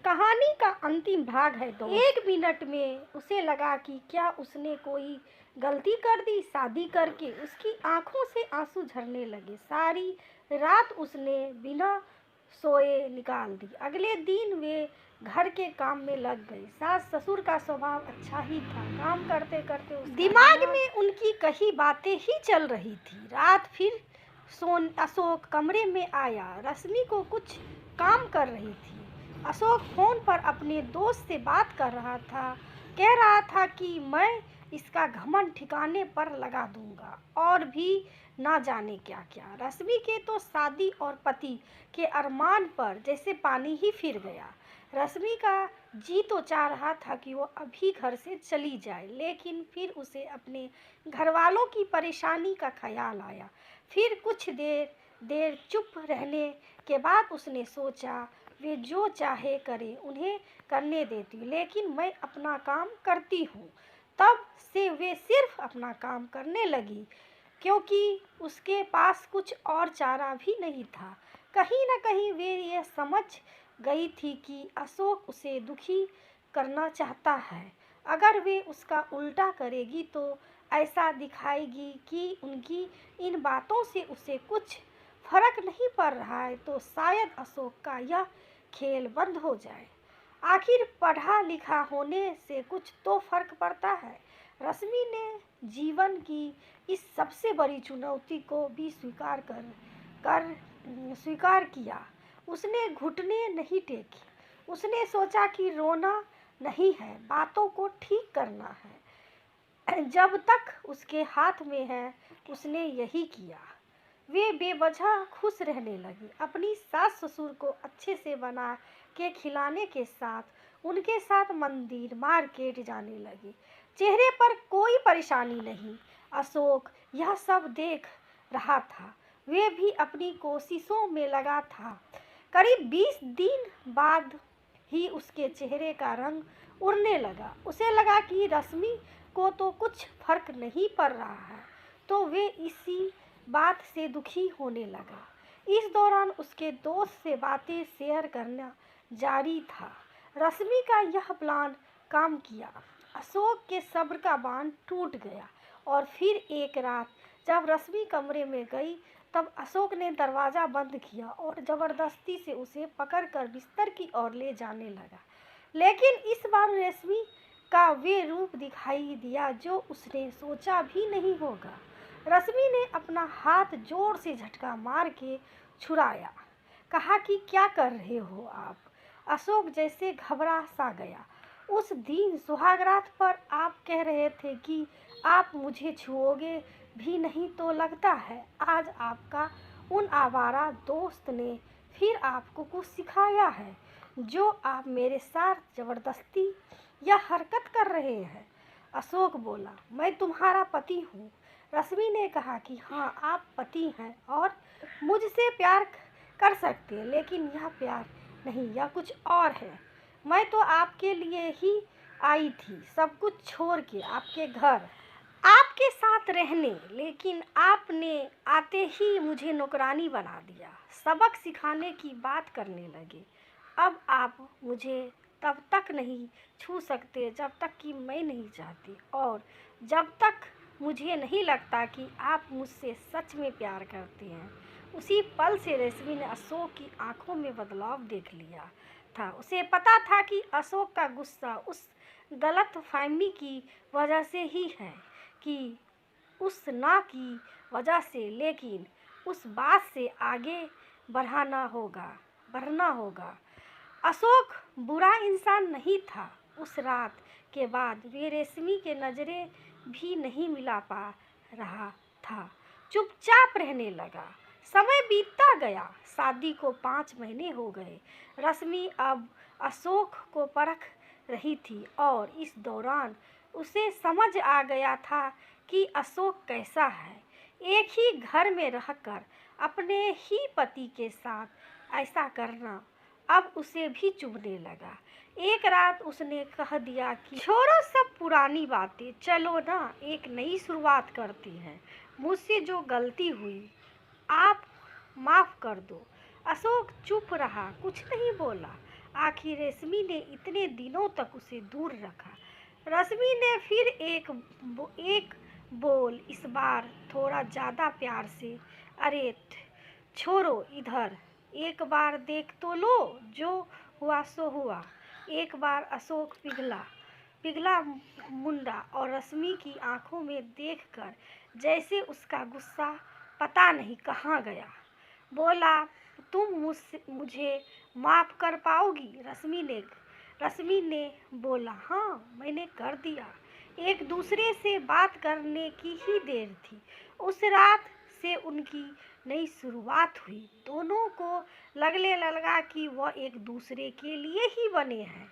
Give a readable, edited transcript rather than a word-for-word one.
कहानी का अंतिम भाग है। तो 1 मिनट में उसे लगा कि क्या उसने कोई गलती कर दी। शादी करके उसकी आंखों से आंसू झरने लगे। सारी रात उसने बिना सोए निकाल दी। अगले दिन वे घर के काम में लग गए। सास ससुर का स्वभाव अच्छा ही था। काम करते करते दिमाग में उनकी कई बातें ही चल रही थी। रात फिर अशोक कमरे में आया। रश्मि को कुछ काम कर रही थी। अशोक फोन पर अपने दोस्त से बात कर रहा था। कह रहा था कि मैं इसका घमंड ठिकाने पर लगा दूंगा और भी ना जाने क्या क्या। रश्मि के तो शादी और पति के अरमान पर जैसे पानी ही फिर गया। रश्मि का जी तो चाह रहा था कि वो अभी घर से चली जाए, लेकिन फिर उसे अपने घर वालों की परेशानी का ख्याल आया। फिर कुछ देर चुप रहने के बाद उसने सोचा, वे जो चाहे करे, उन्हें करने देती, लेकिन मैं अपना काम करती हूँ। तब से वे सिर्फ अपना काम करने लगी, क्योंकि उसके पास कुछ और चारा भी नहीं था। कहीं न कहीं वे ये समझ गई थी कि अशोक उसे दुखी करना चाहता है। अगर वे उसका उल्टा करेगी तो ऐसा दिखाएगी कि उनकी इन बातों से उसे कुछ फर्क नहीं पड़ रहा है, तो शायद अशोक का यह खेल बंद हो जाए। आखिर पढ़ा लिखा होने से कुछ तो फर्क पड़ता है। रश्मि ने जीवन की इस सबसे बड़ी चुनौती को भी स्वीकार किया। उसने घुटने नहीं टेकी। उसने सोचा कि रोना नहीं है, बातों को ठीक करना है। जब तक उसके हाथ में है उसने यही किया। वे बेवजह खुश रहने लगी। अपनी सास ससुर को अच्छे से बना के खिलाने के साथ उनके साथ मंदिर मार्केट जाने लगी। चेहरे पर कोई परेशानी नहीं। अशोक यह सब देख रहा था। वे भी अपनी कोशिशों में लगा था। करीब 20 दिन बाद ही उसके चेहरे का रंग उड़ने लगा। उसे लगा कि रश्मि को तो कुछ फर्क नहीं पड़ रहा है, तो वे इसी बात से दुखी होने लगा। इस दौरान उसके दोस्त से बातें शेयर करना जारी था। रश्मि का यह प्लान काम किया। अशोक के सब्र का बांध टूट गया और फिर एक रात जब रश्मि कमरे में गई, तब अशोक ने दरवाज़ा बंद किया और ज़बरदस्ती से उसे पकड़कर बिस्तर की ओर ले जाने लगा। लेकिन इस बार रश्मि का वे रूप दिखाई दिया जो उसने सोचा भी नहीं होगा। रश्मि ने अपना हाथ जोर से झटका मार के छुड़ाया। कहा कि क्या कर रहे हो आप? अशोक जैसे घबरा सा गया। उस दिन सुहागरात पर आप कह रहे थे कि आप मुझे छुओगे भी नहीं, तो लगता है आज आपका उन आवारा दोस्त ने फिर आपको कुछ सिखाया है, जो आप मेरे साथ जबरदस्ती यह हरकत कर रहे हैं। अशोक बोला, मैं तुम्हारा पति हूँ। रश्मि ने कहा कि हाँ, आप पति हैं और मुझसे प्यार कर सकते हैं, लेकिन यह प्यार नहीं, यह कुछ और है। मैं तो आपके लिए ही आई थी, सब कुछ छोड़ के आपके घर आपके साथ रहने, लेकिन आपने आते ही मुझे नौकरानी बना दिया। सबक सिखाने की बात करने लगे। अब आप मुझे तब तक नहीं छू सकते जब तक कि मैं नहीं चाहती, और जब तक मुझे नहीं लगता कि आप मुझसे सच में प्यार करते हैं। उसी पल से रश्मि ने अशोक की आंखों में बदलाव देख लिया था। उसे पता था कि अशोक का गुस्सा उस गलतफहमी की वजह से ही है, कि उस ना की वजह से, लेकिन उस बात से आगे बढ़ना होगा। अशोक बुरा इंसान नहीं था। उस रात के बाद वे रश्मि के नज़रें भी नहीं मिला पा रहा था। चुपचाप रहने लगा। समय बीतता गया। शादी को 5 महीने हो गए। रश्मि अब अशोक को परख रही थी और इस दौरान उसे समझ आ गया था कि अशोक कैसा है। एक ही घर में रहकर अपने ही पति के साथ ऐसा करना अब उसे भी चुभने लगा। एक रात उसने कह दिया कि छोड़ो सब पुरानी बातें, चलो ना एक नई शुरुआत करते हैं। मुझसे जो गलती हुई आप माफ़ कर दो। अशोक चुप रहा, कुछ नहीं बोला। आखिर रश्मि ने इतने दिनों तक उसे दूर रखा। रश्मि ने फिर एक बोल, इस बार थोड़ा ज़्यादा प्यार से, अरे छोड़ो इधर, एक बार देख तो लो, जो हुआ सो हुआ। एक बार अशोक पिघला मुंडा और रश्मि की आंखों में देखकर जैसे उसका गुस्सा पता नहीं कहाँ गया, बोला, तुम मुझे माफ कर पाओगी? रश्मि ने बोला, हाँ, मैंने कर दिया। एक दूसरे से बात करने की ही देर थी। उस रात से उनकी नई शुरुआत हुई। दोनों को लगने लगा कि वह एक दूसरे के लिए ही बने हैं।